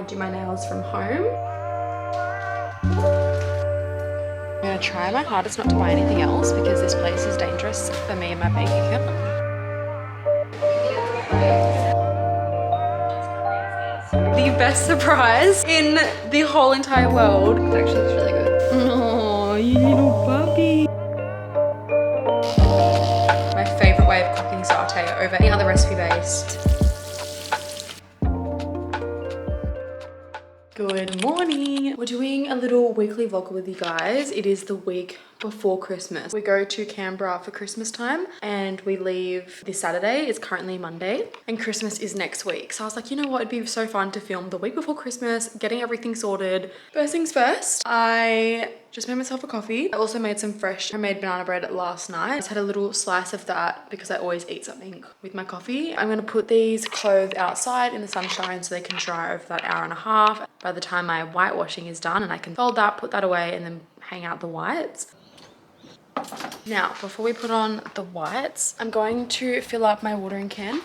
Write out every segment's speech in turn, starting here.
do my nails from home. I'm gonna try my hardest not to buy anything else because this place is dangerous for me and my bank account. The best surprise in the whole entire world. It actually looks really good. Oh, you little puppy. My favorite way of cooking satay over any other recipe based. Good morning. We're doing a little weekly vlog with you guys. It is the week before Christmas. We go to Canberra for Christmas time and we leave this Saturday. It's currently Monday and Christmas is next week. So I was like, you know what? It'd be so fun to film the week before Christmas, getting everything sorted. First things first, I just made myself a coffee. I also made some fresh homemade banana bread last night. I just had a little slice of that because I always eat something with my coffee. I'm gonna put these clothes outside in the sunshine so they can dry over that hour and a half. By the time my whitewashing is done and I can fold that, put that away and then hang out the whites. Now, before we put on the whites, I'm going to fill up my watering can.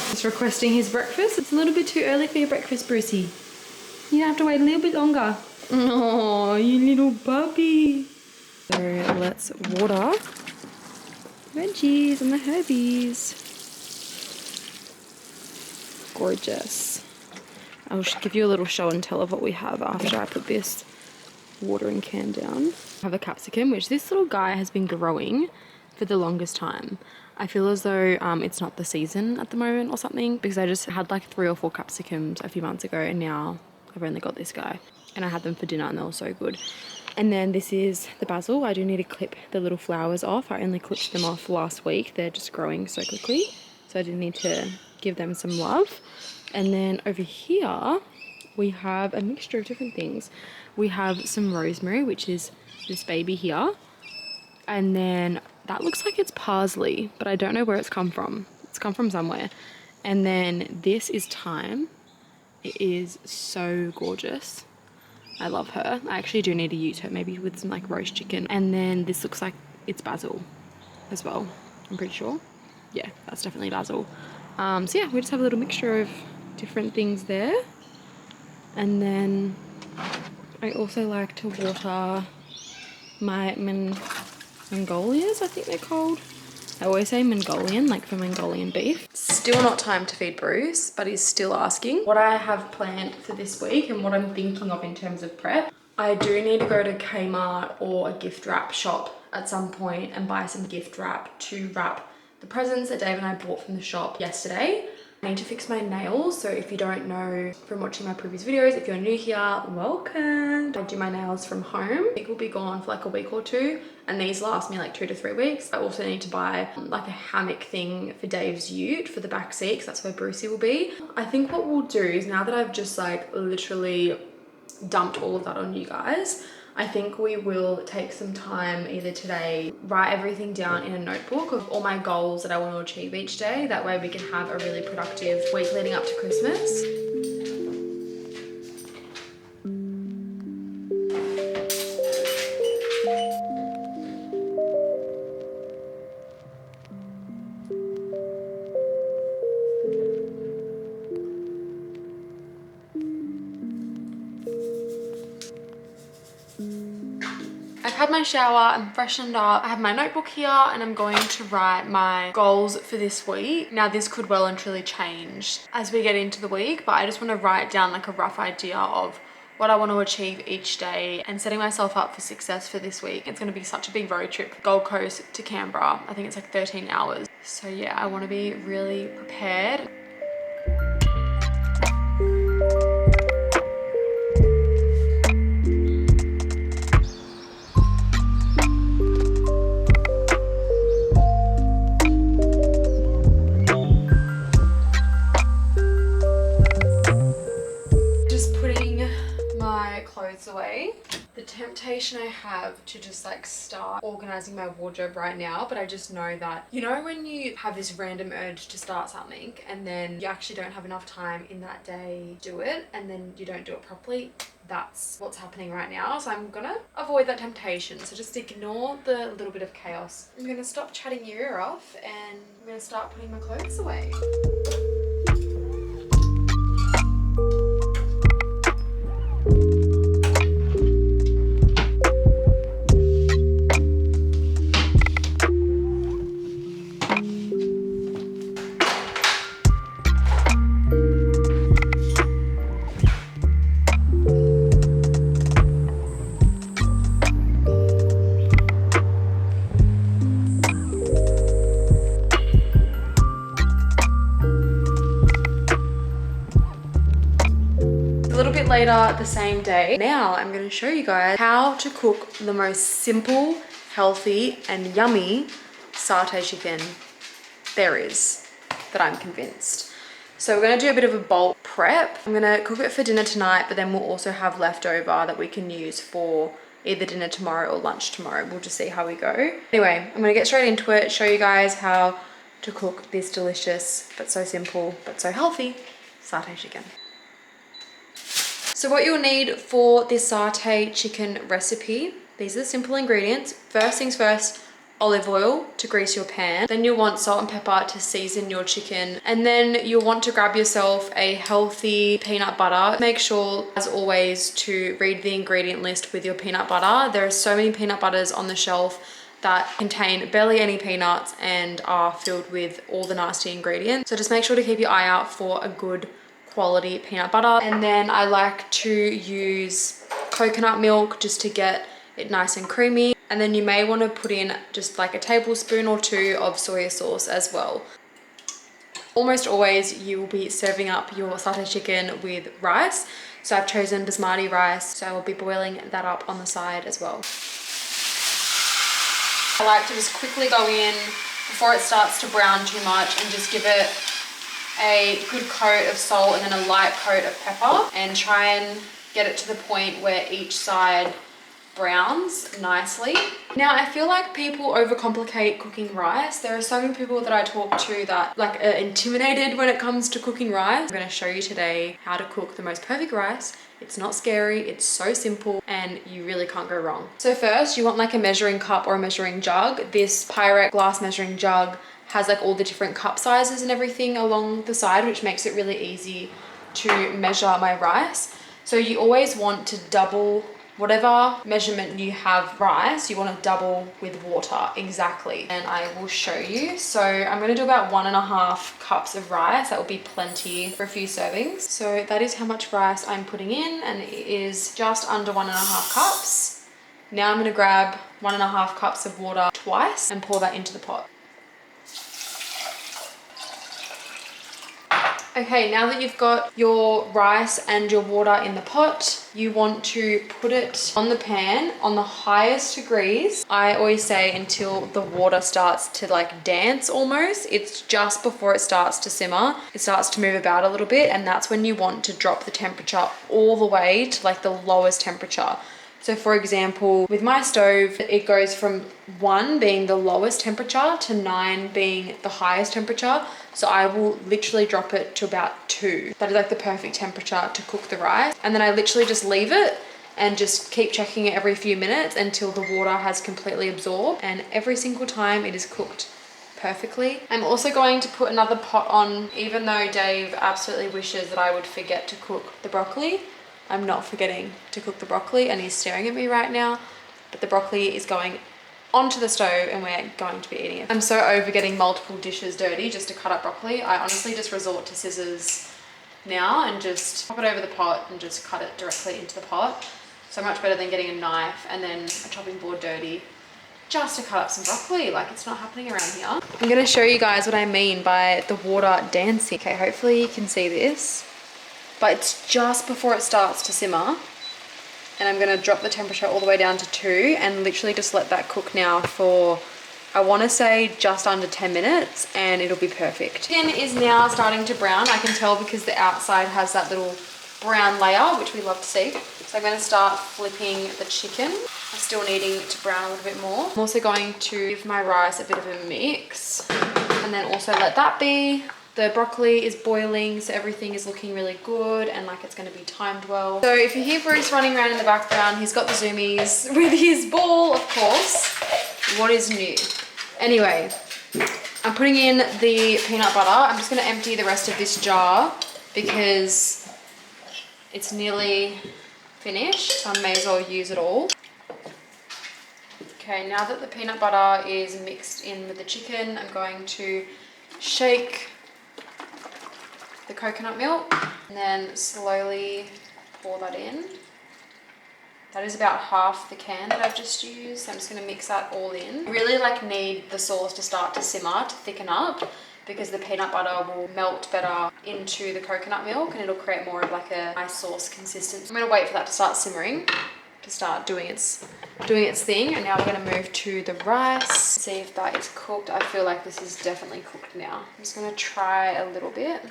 He's requesting his breakfast. It's a little bit too early for your breakfast, Brucey. You have to wait a little bit longer. Oh, you little puppy. So let's water veggies and the herbies. Gorgeous. I'll give you a little show and tell of what we have after I put this watering can down. I have a capsicum, which this little guy has been growing for the longest time. I feel as though it's not the season at the moment or something because I just had like 3 or 4 capsicums a few months ago and now I've only got this guy and I had them for dinner and they were so good. And then this is the basil. I do need to clip the little flowers off. I only clipped them off last week. They're just growing so quickly. So I do need to give them some love. And then over here, we have a mixture of different things. We have some rosemary, which is this baby here. And then that looks like it's parsley, but I don't know where it's come from. It's come from somewhere. And then this is thyme. It is so gorgeous. I love her. I actually do need to use her maybe with some like roast chicken. And then this looks like it's basil as well. I'm pretty sure. Yeah, that's definitely basil. So yeah, we just have a little mixture of different things there. And then I also like to water my Mongolias, I think they're called. I always say Mongolian, like for Mongolian beef. Still not time to feed Bruce, but he's still asking what I have planned for this week and what I'm thinking of in terms of prep. I do need to go to Kmart or a gift wrap shop at some point and buy some gift wrap to wrap the presents that Dave and I bought from the shop yesterday. I need to fix my nails, so if you don't know from watching my previous videos, if you're new here, welcome. I do my nails from home. It will be gone for like a week or 2 and these last me like 2 to 3 weeks. I also need to buy like a hammock thing for Dave's ute for the back seat because that's where Brucey will be. I think what we'll do is, now that I've just like literally dumped all of that on you guys, I think we will take some time either today, write everything down in a notebook of all my goals that I want to achieve each day. That way we can have a really productive week leading up to Christmas. I've had my shower, I'm freshened up, I have my notebook here and I'm going to write my goals for this week. Now this could well and truly change as we get into the week, but I just want to write down like a rough idea of what I want to achieve each day and setting myself up for success for this week. It's going to be such a big road trip, Gold Coast to Canberra. I think it's like 13 hours. So yeah, I want to be really prepared. Away. The temptation I have to just like start organizing my wardrobe right now, but I just know that, you know, when you have this random urge to start something and then you actually don't have enough time in that day to do it and then you don't do it properly, that's what's happening right now. So I'm gonna avoid that temptation, so just ignore the little bit of chaos. I'm gonna stop chatting your ear off and I'm gonna start putting my clothes away. a little bit later the same day. Now I'm going to show you guys how to cook the most simple, healthy and yummy satay chicken there is, that I'm convinced. So we're going to do a bit of a bulk prep. I'm going to cook it for dinner tonight, but then we'll also have leftover that we can use for either dinner tomorrow or lunch tomorrow. We'll just see how we go. Anyway, I'm going to get straight into it, show you guys how to cook this delicious, but so simple, but so healthy satay chicken. So what you'll need for this satay chicken recipe, these are the simple ingredients. First things first, olive oil to grease your pan. Then you'll want salt and pepper to season your chicken. And then you'll want to grab yourself a healthy peanut butter. Make sure, as always, to read the ingredient list with your peanut butter. There are so many peanut butters on the shelf that contain barely any peanuts and are filled with all the nasty ingredients. So just make sure to keep your eye out for a good quality peanut butter. And then I like to use coconut milk just to get it nice and creamy. And then you may want to put in just like a tablespoon or two of soy sauce as well. Almost always you will be serving up your satay chicken with rice. So I've chosen basmati rice, so I will be boiling that up on the side as well. I like to just quickly go in before it starts to brown too much and just give it a good coat of salt and then a light coat of pepper, and try and get it to the point where each side browns nicely. Now I feel like people overcomplicate cooking rice. There are so many people that I talk to that like are intimidated when it comes to cooking rice. I'm going to show you today how to cook the most perfect rice. It's not scary, it's so simple, and you really can't go wrong. So first you want like a measuring cup or a measuring jug. This Pyrex glass measuring jug has like all the different cup sizes and everything along the side, which makes it really easy to measure my rice. So you always want to double whatever measurement you have rice, you want to double with water exactly. And I will show you. So I'm going to do about 1.5 cups of rice. That will be plenty for a few servings. So that is how much rice I'm putting in, and it is just under 1.5 cups. Now I'm going to grab 1.5 cups of water twice and pour that into the pot. Okay, now that you've got your rice and your water in the pot, you want to put it on the pan on the highest degrees. I always say until the water starts to like dance almost. It's just before it starts to simmer. It starts to move about a little bit, and that's when you want to drop the temperature all the way to like the lowest temperature. So for example, with my stove, it goes from 1 being the lowest temperature to 9 being the highest temperature. So I will literally drop it to about 2. That is like the perfect temperature to cook the rice. And then I literally just leave it and just keep checking it every few minutes until the water has completely absorbed. And every single time it is cooked perfectly. I'm also going to put another pot on, even though Dave absolutely wishes that I would forget to cook the broccoli. I'm not forgetting to cook the broccoli, and he's staring at me right now, but the broccoli is going onto the stove and we're going to be eating it. I'm so over getting multiple dishes dirty just to cut up broccoli. I honestly just resort to scissors now and just pop it over the pot and just cut it directly into the pot. So much better than getting a knife and then a chopping board dirty just to cut up some broccoli. Like, it's not happening around here. I'm going to show you guys what I mean by the water dancing. Okay, hopefully you can see this. But it's just before it starts to simmer, and I'm going to drop the temperature all the way down to 2 and literally just let that cook now for, I want to say, just under 10 minutes, and it'll be perfect. Chicken is now starting to brown. I can tell because the outside has that little brown layer, which we love to see. So I'm going to start flipping the chicken. I'm still needing to brown a little bit more. I'm also going to give my rice a bit of a mix and then also let that be. The broccoli is boiling, so everything is looking really good and like it's going to be timed well. So if you hear Bruce running around in the background, he's got the zoomies with his ball, of course. What is new? Anyway, I'm putting in the peanut butter. I'm just going to empty the rest of this jar because it's nearly finished, so I may as well use it all. Okay, now that the peanut butter is mixed in with the chicken, I'm going to shake the coconut milk and then slowly pour that in. That is about half the can that I've just used. I'm just going to mix that all in. I really need the sauce to start to simmer, to thicken up. because the peanut butter will melt better into the coconut milk and it'll create more of like a nice sauce consistency. I'm gonna wait for that to start simmering, to start doing its thing. And now we're gonna move to the rice, see if that is cooked. I feel like this is definitely cooked now. I'm just gonna try a little bit.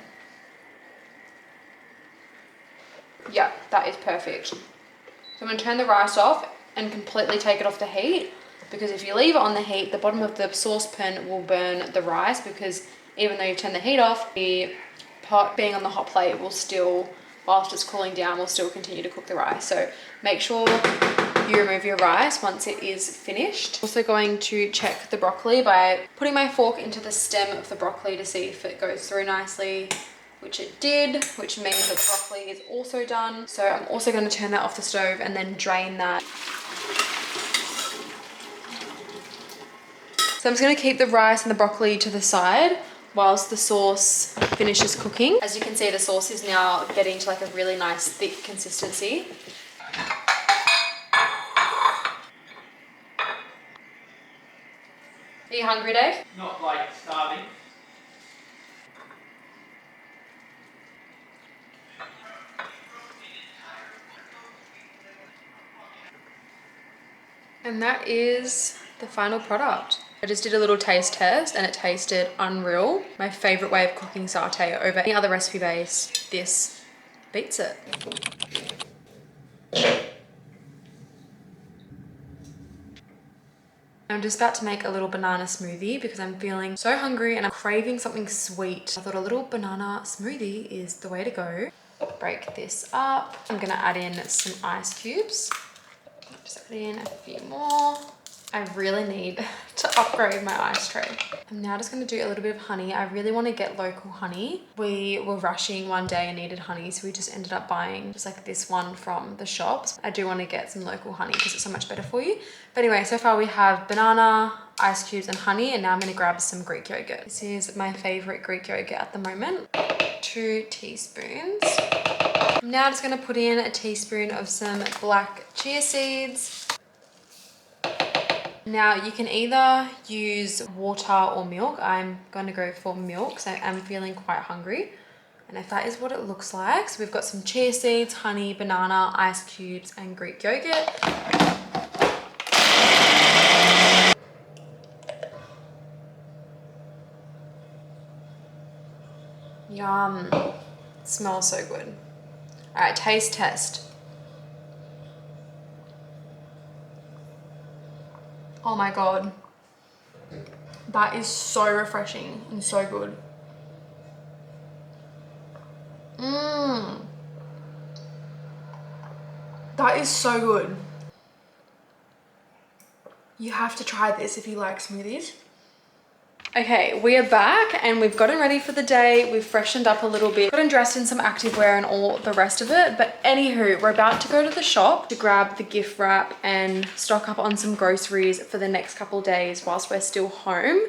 Yeah, that is perfect. So I'm gonna turn the rice off and completely take it off the heat, because if you leave it on the heat, the bottom of the saucepan will burn the rice, because even though you turn the heat off, the pot being on the hot plate will still, whilst it's cooling down, will still continue to cook the rice. So make sure you remove your rice once it is finished. Also going to check the broccoli by putting my fork into the stem of the broccoli to see if it goes through nicely, which it did, which means that broccoli is also done. So I'm also going to turn that off the stove and then drain that. So I'm just going to keep the rice and the broccoli to the side whilst the sauce finishes cooking. As you can see, the sauce is now getting to like a really nice thick consistency. Are you hungry, Dave? Not like starving. And that is the final product. I just did a little taste test and it tasted unreal. My favorite way of cooking satay over any other recipe base. This beats it. I'm just about to make a little banana smoothie because I'm feeling so hungry and I'm craving something sweet. I thought a little banana smoothie is the way to go. Break this up. I'm gonna add in some ice cubes. Just add in a few more. I really need to upgrade my ice tray. I'm now just gonna do a little bit of honey. I really wanna get local honey. We were rushing one day and needed honey, so we just ended up buying just like this one from the shops. I do wanna get some local honey because it's so much better for you. But anyway, so far we have banana, ice cubes and honey, and now I'm gonna grab some Greek yogurt. This is my favorite Greek yogurt at the moment. 2 teaspoons. I'm now just gonna put in a teaspoon of some black chia seeds. Now you can either use water or milk. I'm going to go for milk, so I'm feeling quite hungry. And if that is what it looks like, so we've got some chia seeds, honey, banana, ice cubes, and Greek yogurt. Yum, it smells so good. All right, taste test. Oh my God. That is so refreshing and so good. That is so good. You have to try this if you like smoothies. Okay, we are back and we've gotten ready for the day. We've freshened up a little bit, gotten dressed in some activewear and all the rest of it. But anywho, we're about to go to the shop to grab the gift wrap and stock up on some groceries for the next couple of days whilst we're still home.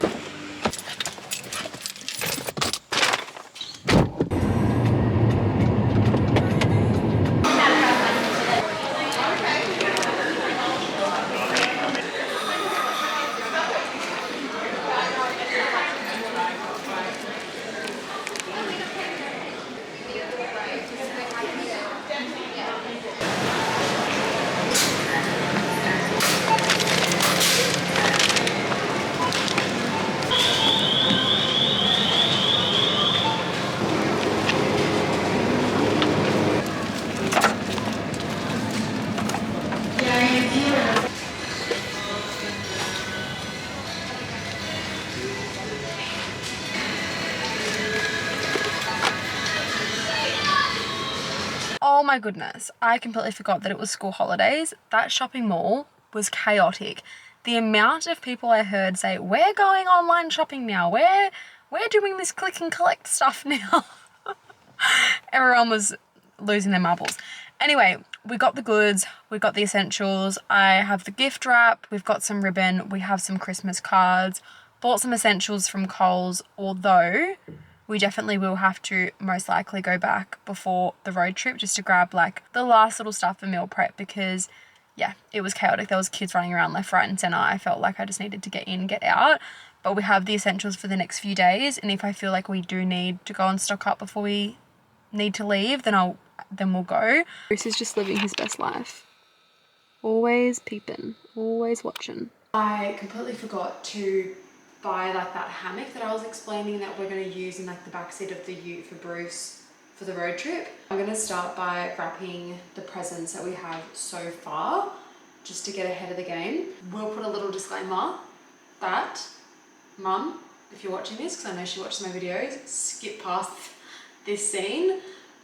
Oh my goodness, I completely forgot that it was school holidays. That shopping mall was chaotic. The amount of people I heard say, we're going online shopping now, we're doing this click and collect stuff now. Everyone was losing their marbles. Anyway, we got the goods, we got the essentials. I have the gift wrap, we've got some ribbon, we have some Christmas cards, bought some essentials from Coles, although we definitely will have to most likely go back before the road trip just to grab like the last little stuff for meal prep, because yeah, it was chaotic. There was kids running around left, right and center. I felt like I just needed to get in, get out. but we have the essentials for the next few days, and if I feel like we do need to go and stock up before we need to leave, then we'll go. Bruce is just living his best life. Always peeping, always watching. I completely forgot to buy like that hammock that I was explaining that we're going to use in like the backseat of the ute for Bruce for the road trip. I'm going to start by wrapping the presents that we have so far just to get ahead of the game. We'll put a little disclaimer that Mum, if you're watching this, because I know she watches my videos, skip past this scene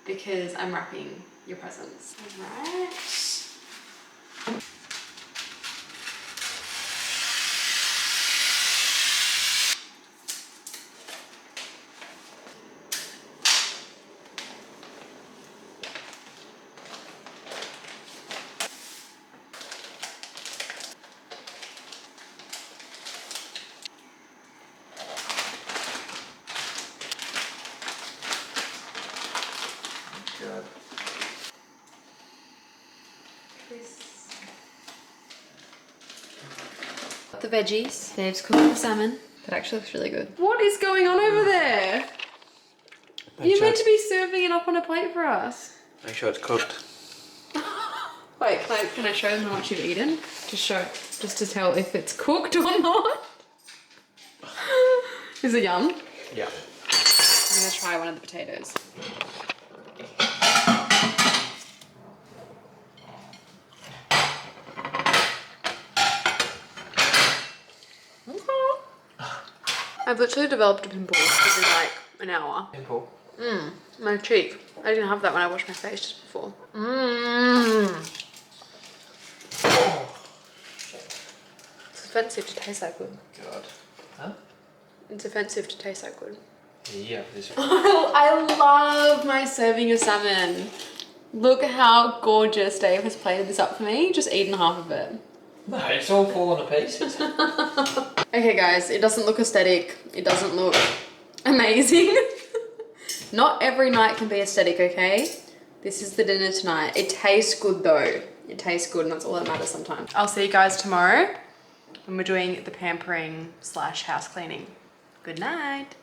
because I'm wrapping your presents. Alright. God. The veggies. Dave's cooking the salmon. That actually looks really good. What is going on over there? You're meant to be serving it up on a plate for us. Make sure it's cooked. Wait, can I show them how much you've eaten? Just to tell if it's cooked or not. Is it yum? Yeah. I'm gonna try one of the potatoes. I've literally developed a pimple within like an hour. Pimple. My cheek. I didn't have that when I washed my face just before. It's offensive to taste that good. God. Huh? It's offensive to taste that good. Yeah. This I love my serving of salmon. Look how gorgeous Dave has plated this up for me. Just eaten half of it. No, it's all falling to pieces. Okay guys, it doesn't look aesthetic. It doesn't look amazing. Not every night can be aesthetic, okay? This is the dinner tonight. It tastes good though. It tastes good and that's all that matters sometimes. I'll see you guys tomorrow when we're doing the pampering / house cleaning. Good night.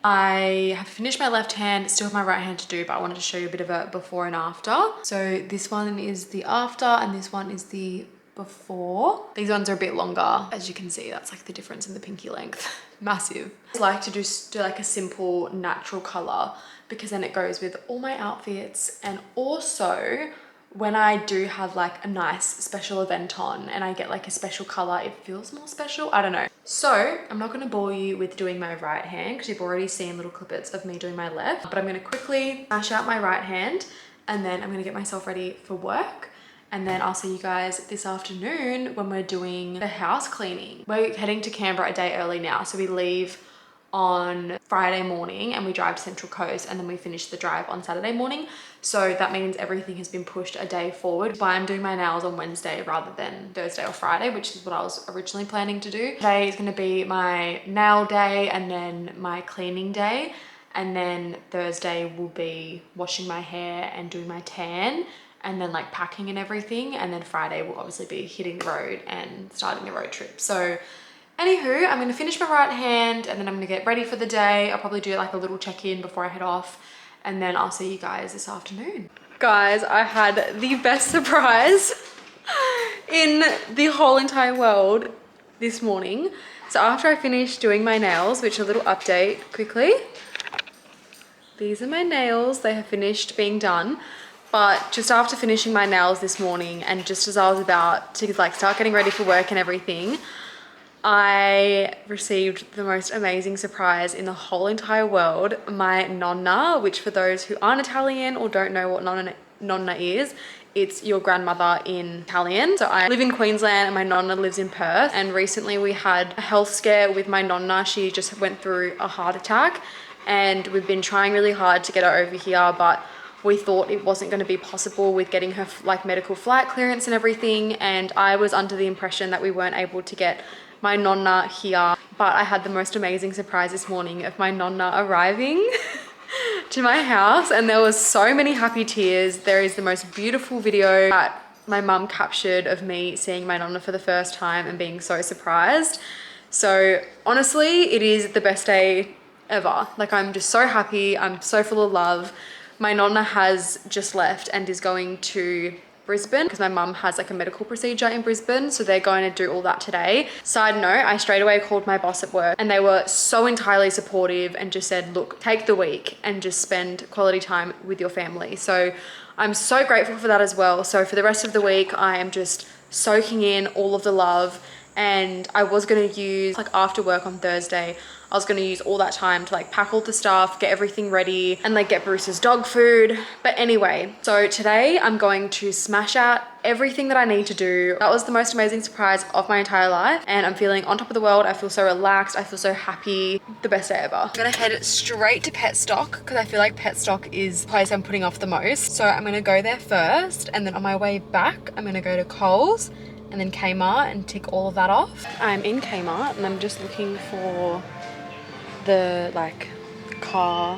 I have finished my left hand, still have my right hand to do, but I wanted to show you a bit of a before and after. So this one is the after and this one is the before. These ones are a bit longer. As you can see, that's like the difference in the pinky length. Massive. I like to do like a simple natural color because then it goes with all my outfits, and also when I do have like a nice special event on and I get like a special color, it feels more special. I don't know. So I'm not going to bore you with doing my right hand because you've already seen little clippets of me doing my left, but I'm going to quickly smash out my right hand and then I'm going to get myself ready for work. And then I'll see you guys this afternoon when we're doing the house cleaning. We're heading to Canberra a day early now. So we leave on Friday morning and we drive to Central Coast and then we finish the drive on Saturday morning. So that means everything has been pushed a day forward. But I'm doing my nails on Wednesday rather than Thursday or Friday, which is what I was originally planning to do. Today is going to be my nail day and then my cleaning day. And then Thursday will be washing my hair and doing my tan and then like packing and everything. And then Friday will obviously be hitting the road and starting the road trip. So anywho, I'm gonna finish my right hand and then I'm gonna get ready for the day. I'll probably do like a little check-in before I head off and then I'll see you guys this afternoon. Guys, I had the best surprise in the whole entire world this morning. So after I finished doing my nails, which a little update quickly, these are my nails. They have finished being done. But just after finishing my nails this morning and just as I was about to like start getting ready for work and everything, I received the most amazing surprise in the whole entire world. My nonna, which for those who aren't Italian or don't know what nonna is. It's your grandmother in Italian. So I live in Queensland and my nonna lives in Perth. And recently we had a health scare with my nonna. She just went through a heart attack and we've been trying really hard to get her over here, but we thought it wasn't going to be possible with getting her like medical flight clearance and everything. And I was under the impression that we weren't able to get my nonna here. But I had the most amazing surprise this morning of my nonna arriving to my house, and there was so many happy tears. There is the most beautiful video that my mum captured of me seeing my nonna for the first time and being so surprised. So honestly, it is the best day ever. Like, I'm just so happy. I'm so full of love. My nonna has just left and is going to Brisbane because my mum has like a medical procedure in Brisbane, so they're going to do all that today. Side note, I straight away called my boss at work and they were so entirely supportive and just said, look, take the week and just spend quality time with your family. So I'm so grateful for that as well. So for the rest of the week, I am just soaking in all of the love. And I was going to use, like, after work on Thursday, I was going to use all that time to like pack all the stuff, get everything ready and like get Bruce's dog food. But anyway, so today I'm going to smash out everything that I need to do. That was the most amazing surprise of my entire life and I'm feeling on top of the world. I feel so relaxed. I feel so happy. The best day ever. I'm gonna head straight to Petstock because I feel like Petstock is the place I'm putting off the most. So I'm gonna go there first and then on my way back, I'm gonna go to Coles and then Kmart and tick all of that off. I'm in Kmart and I'm just looking for the like car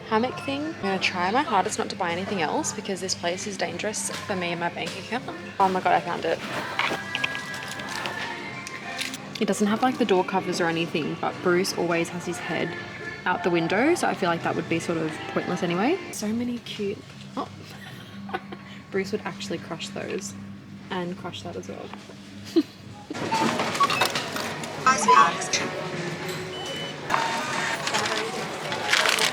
hammock thing. I'm gonna try my hardest not to buy anything else because this place is dangerous for me and my bank account. Oh my god, I found it. It doesn't have like the door covers or anything, but Bruce always has his head out the window, so I feel like that would be sort of pointless anyway. So many cute, oh. Bruce would actually crush those and crush that as well.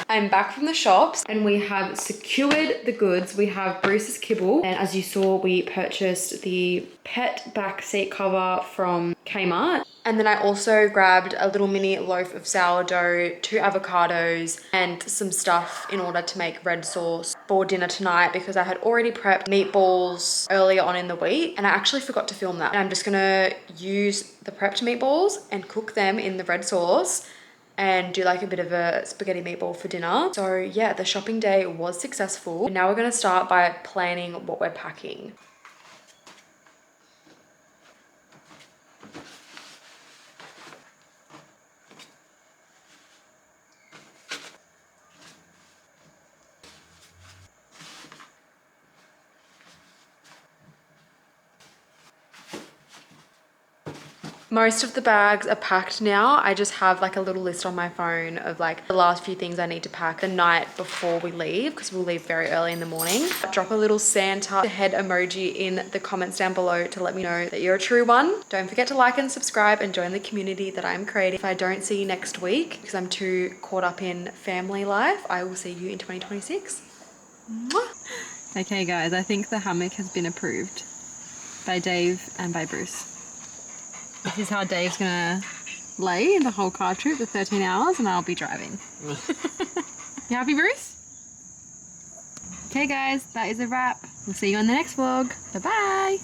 I'm back from the shops and we have secured the goods. We have Bruce's kibble, and as you saw, we purchased the pet back seat cover from Kmart. And then I also grabbed a little mini loaf of sourdough, 2 avocados, and some stuff in order to make red sauce for dinner tonight because I had already prepped meatballs earlier on in the week and I actually forgot to film that. And I'm just gonna use the prepped meatballs and cook them in the red sauce and do like a bit of a spaghetti meatball for dinner. So yeah, the shopping day was successful. And now we're gonna start by planning what we're packing. Most of the bags are packed now. I just have like a little list on my phone of like the last few things I need to pack the night before we leave because we'll leave very early in the morning. Drop a little Santa head emoji in the comments down below to let me know that you're a true one. Don't forget to like and subscribe and join the community that I'm creating. If I don't see you next week because I'm too caught up in family life, I will see you in 2026. Mwah. Okay guys, I think the hammock has been approved by Dave and by Bruce. This is how Dave's gonna lay in the whole car trip for 13 hours and I'll be driving. You happy, Bruce? Okay guys, that is a wrap. We'll see you on the next vlog. Bye-bye.